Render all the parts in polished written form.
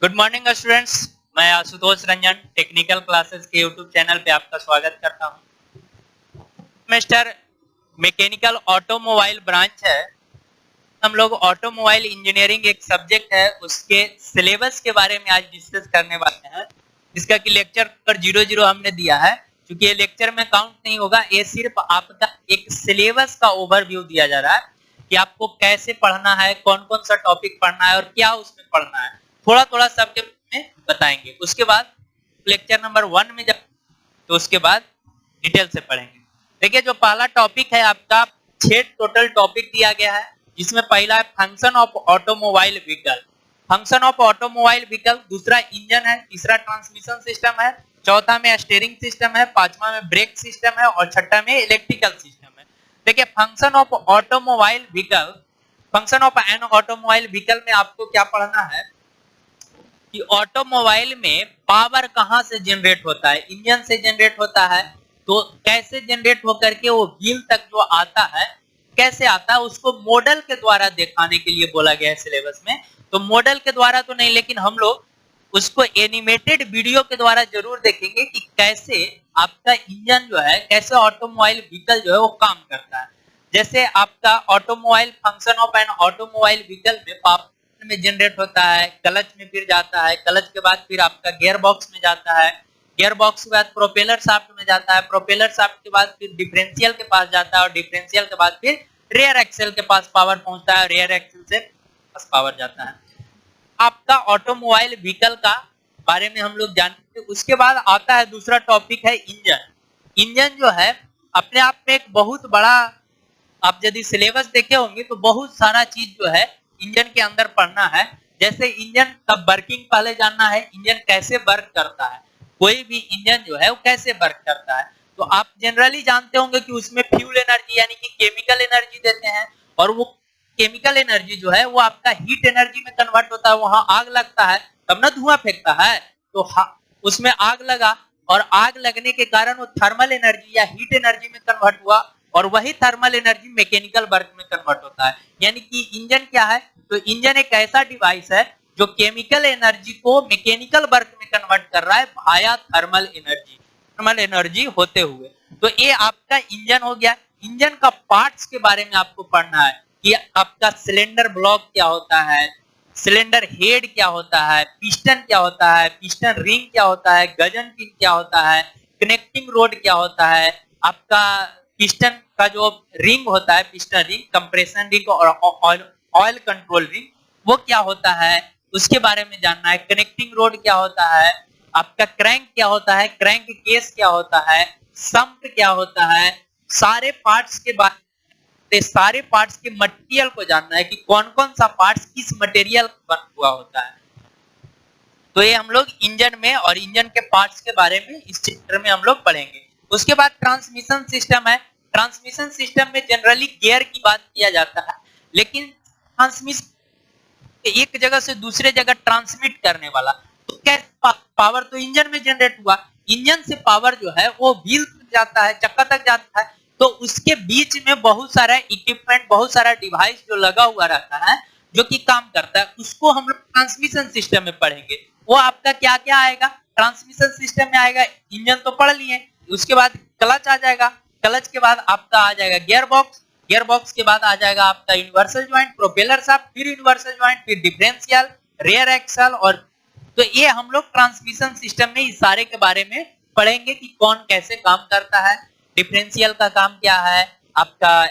Good morning students, मैं Ashutosh Ranjan technical classes के YouTube channel पे आपका स्वागत करता हूं। मिस्टर मैकेनिकल ऑटोमोबाइल ब्रांच है। हम लोग ऑटोमोबाइल इंजीनियरिंग एक सब्जेक्ट है, उसके सिलेबस के बारे में आज डिस्कस करने वाले हैं। जिसका कि लेक्चर पर 00 हमने दिया है। क्योंकि ये लेक्चर में काउंट नहीं होगा, ये सिर्फ आपका एक सिलेबस का ओवरव्यू दिया जा रहा है कि आपको कैसे पढ़ना है, कौन कौन सा टॉपिक पढ़ना है और क्या उसमें पढ़ना है, थोड़ा थोड़ा सबके में बताएंगे। उसके बाद लेक्चर नंबर 1 में जब तो उसके बाद डिटेल से पढ़ेंगे। देखिए, जो पहला टॉपिक है आपका 6 टोटल टॉपिक दिया गया है, जिसमें पहला है function of automobile vehicle. Function of automobile vehicle, दूसरा इंजन है, तीसरा ट्रांसमिशन सिस्टम है, चौथा में स्टीयरिंग सिस्टम है, पांचवा में ब्रेक सिस्टम है और छठा में इलेक्ट्रिकल सिस्टम है। देखिए, function of automobile vehicle, function of an automobile vehicle में आपको क्या पढ़ना है कि ऑटोमोबाइल में पावर कहां से जनरेट होता है, इंजन से जनरेट होता है, तो कैसे जनरेट होकर के वो व्हील तक जो आता है, कैसे आता है, उसको मॉडल के द्वारा दिखाने के लिए बोला गया है सिलेबस में। तो मॉडल के द्वारा तो नहीं, लेकिन हम लोग उसको एनिमेटेड वीडियो के द्वारा जरूर देखेंगे कि कैसे आपका इंजन जो है, कैसे ऑटोमोबाइल व्हीकल जो है वो काम करता है। जैसे आपका automobile function of an automobile vehicle में पावर में जनरेट होता है, क्लच में फिर जाता है, क्लच के बाद फिर आपका गियर बॉक्स में जाता है, गियर बॉक्स के बाद प्रोपेलर शाफ्ट में जाता है, प्रोपेलर शाफ्ट के बाद फिर डिफरेंशियल के पास जाता है और डिफरेंशियल के बाद फिर रेयर एक्सेल के पास पावर पहुंचता है, रेयर एक्सेल से पास पावर जाता है। आपका ऑटोमोबाइल व्हीकल का बारे में हम लोग जानते हैं। उसके बाद आता है दूसरा टॉपिक है इंजन। इंजन जो है अपने आप में एक बहुत बड़ा, आप यदि सिलेबस देखे होंगे तो बहुत सारा चीज जो है इंजन के अंदर पढ़ना है। जैसे इंजन का वर्किंग पहले जानना है, इंजन कैसे वर्क करता है, कोई भी इंजन जो है वो कैसे वर्क करता है। तो आप जनरली जानते होंगे कि उसमें फ्यूल एनर्जी यानी कि केमिकल एनर्जी देते हैं, और वो केमिकल एनर्जी जो है वो आपका हीट एनर्जी में कन्वर्ट होता है। वहां आग लगता है तब ना धुआं फेंकता है, तो उसमें आग लगा और आग लगने के कारण वो थर्मल एनर्जी या हीट एनर्जी में कन्वर्ट हुआ, और वही थर्मल एनर्जी मैकेनिकल वर्क में कन्वर्ट होता है। यानी कि इंजन क्या है, तो इंजन एक ऐसा डिवाइस है जो केमिकल एनर्जी को मैकेनिकल वर्क में कन्वर्ट कर रहा है भाया थर्मल एनर्जी होते हुए। तो ये आपका इंजन हो गया। इंजन का पार्ट्स के बारे में आपको पढ़ना है कि आपका सिलेंडर ब्लॉक क्या होता है, सिलेंडर हेड क्या होता है, पिस्टन क्या होता है, पिस्टन रिंग क्या होता है, गजन पिन क्या होता है, कनेक्टिंग रोड क्या होता है, आपका पिस्टन का जो रिंग होता है, पिस्टन रिंग, कंप्रेशन रिंग और ऑयल कंट्रोल रिंग, वो क्या होता है, उसके बारे में जानना है। कनेक्टिंग रोड क्या होता है, आपका क्रैंक क्या होता है, क्रैंक केस क्या होता है, सम्प क्या होता है, सारे पार्ट्स के बारे, सारे पार्ट्स के मटेरियल को जानना है कि कौन कौन सा पार्ट्स किस मटेरियल बना हुआ होता है। तो ये हम लोग इंजन में और इंजन के पार्ट्स के बारे में इस चैप्टर में हम लोग पढ़ेंगे। उसके बाद ट्रांसमिशन सिस्टम है। ट्रांसमिशन सिस्टम में जनरली गियर की बात किया जाता है, लेकिन ट्रांसमिशन एक जगह से दूसरे जगह ट्रांसमिट करने वाला, तो कैसे पावर तो इंजन में जनरेट हुआ, इंजन से पावर जो है वो व्हील तक जाता है, चक्का तक जाता है, तो उसके बीच में बहुत सारा इक्विपमेंट, बहुत सारा डिवाइस जो लगा हुआ रहता है जो कि काम करता है, उसको हम लोग ट्रांसमिशन सिस्टम में पढ़ेंगे। वो आपका क्या क्या आएगा ट्रांसमिशन सिस्टम में आएगा, इंजन तो पढ़ लिए, उसके बाद क्लच आ जाएगा, क्लच के बाद आपका आ जाएगा गियर बॉक्स, गियर बॉक्स के बाद आ जाएगा आपका यूनिवर्सल जॉइंट, प्रोपेलर शाफ्ट, फिर यूनिवर्सल जॉइंट, फिर डिफरेंशियल, रेयर एक्सल। और तो ये हम लोग ट्रांसमिशन सिस्टम में इस सारे के बारे में पढ़ेंगे कि कौन कैसे काम करता है, डिफरेंशियल का काम क्या है, आपका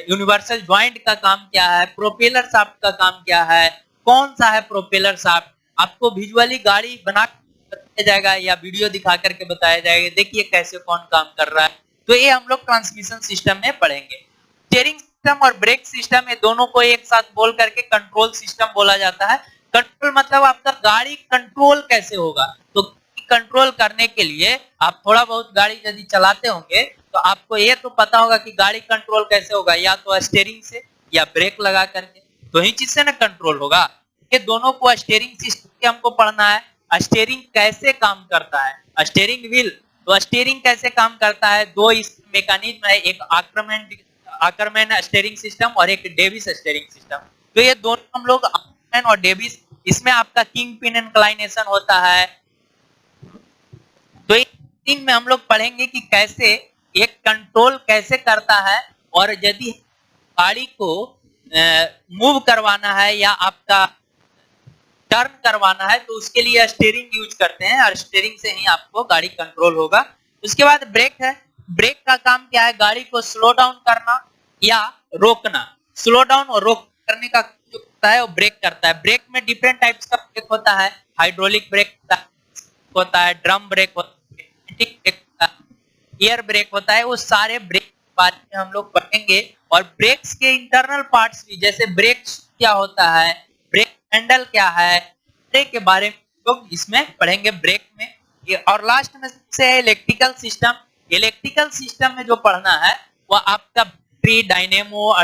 यूनिवर्सल जॉइंट का काम क्या है, प्रोपेलर शाफ्ट का काम क्या है, कौन सा है प्रोपेलर शाफ्ट, आपको विजुअली गाड़ी बना बताया जाएगा या वीडियो दिखा करके बताया जाएगा, देखिए कैसे कौन काम कर रहा है। तो ये हम लोग ट्रांसमिशन सिस्टम में पढ़ेंगे। स्टीयरिंग सिस्टम और ब्रेक सिस्टम, ये दोनों को एक साथ बोल करके कंट्रोल सिस्टम बोला जाता है। कंट्रोल मतलब आपका गाड़ी कंट्रोल कैसे होगा, तो कंट्रोल करने के लिए आप थोड़ा बहुत गाड़ी यदि चलाते होंगे तो आपको ये तो पता होगा कि गाड़ी कंट्रोल कैसे होगा, या तो स्टीयरिंग से या ब्रेक लगा करके, तो ही चीज से ना कंट्रोल होगा। ये दोनों को स्टीयरिंग सिस्टम के हमको पढ़ना है। स्टीयरिंग कैसे काम करता है, स्टीयरिंग व्हील, तो स्टीयरिंग कैसे काम करता है, दो इस मैकेनिज्म है, एक आकरमैन स्टीयरिंग सिस्टम और एक डेविस स्टीयरिंग सिस्टम। तो ये दोनों हम लोग आकरमैन और डेविस इसमें आपका किंग पिन इंक्लाइनेशन होता है। तो में हम लोग पढ़ेंगे कि कैसे एक कंट्रोल कैसे करता है, और यदि गाड़ी को मूव करवाना है या आपका टर्न करवाना है तो उसके लिए स्टीयरिंग यूज करते हैं, और स्टीयरिंग से ही आपको गाड़ी कंट्रोल होगा। उसके बाद ब्रेक है। ब्रेक का काम क्या है? गाड़ी को स्लो डाउन करना या रोकना। स्लो डाउन और रोक करने का जो होता है वो ब्रेक करता है। ब्रेक में डिफरेंट टाइप्स का ब्रेक होता है। हाइड्रोलिक ब्रेक होता है, ड्रम ब्रेक होता है, एयर ब्रेक होता है। वो सारे ब्रेक के बारे में हम लोग पढ़ेंगे, और ब्रेक्स के इंटरनल पार्ट्स भी, जैसे ब्रेक क्या होता है, ब्रेक हैंडल क्या है, ब्रेक के बारे में लोग इसमें पढ़ेंगे ब्रेक में। और लास्ट में से है इलेक्ट्रिकल सिस्टम। इलेक्ट्रिकल सिस्टम में जो पढ़ना है वो आपका बैटरी, डायनेमो,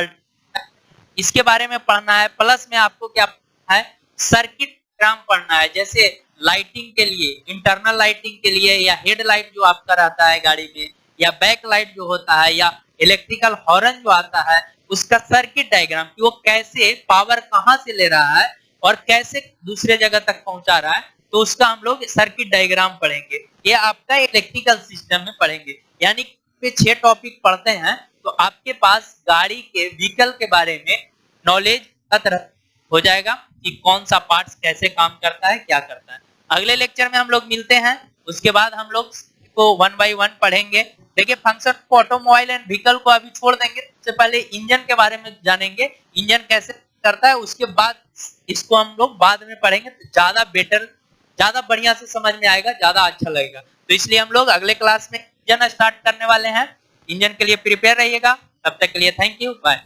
इसके बारे में पढ़ना है। प्लस में आपको क्या पढ़ना है? सर्किट डायग्राम पढ़ना है। जैसे लाइटिंग के लिए, इंटरनल लाइटिंग के लिए, या हेड लाइट जो आपका रहता है गाड़ी में, या बैक लाइट जो होता है, या इलेक्ट्रिकल हॉर्न जो आता है, उसका सर्किट डायग्राम कि वो कैसे पावर कहां से ले रहा है और कैसे दूसरे जगह तक पहुंचा रहा है, तो उसका हम लोग सर्किट डायग्राम पढ़ेंगे। ये आपका इलेक्ट्रिकल सिस्टम में पढ़ेंगे। यानी कि 6 टॉपिक पढ़ते हैं तो आपके पास गाड़ी के व्हीकल के बारे में नॉलेज हो जाएगा कि कौन सा पार्ट्स कैसे काम करता है, क्या करता है। अगले लेक्चर में हम लोग मिलते हैं। उसके बाद हम लोग को 1 बाय 1 पढ़ेंगे। देखिए, फंक्शन को ऑटोमोबाइल एंड व्हीकल को अभी छोड़ देंगे। सबसे पहले इंजन के बारे में जानेंगे, इंजन कैसे करता है। उसके बाद इसको हम लोग बाद में पढ़ेंगे तो ज्यादा बेटर, ज्यादा बढ़िया से समझ में आएगा, ज्यादा अच्छा लगेगा। तो इसलिए हम लोग अगले क्लास में इंजन स्टार्ट करने वाले हैं। इंजन के लिए प्रिपेयर रहिएगा। तब तक के लिए थैंक यू, बाय।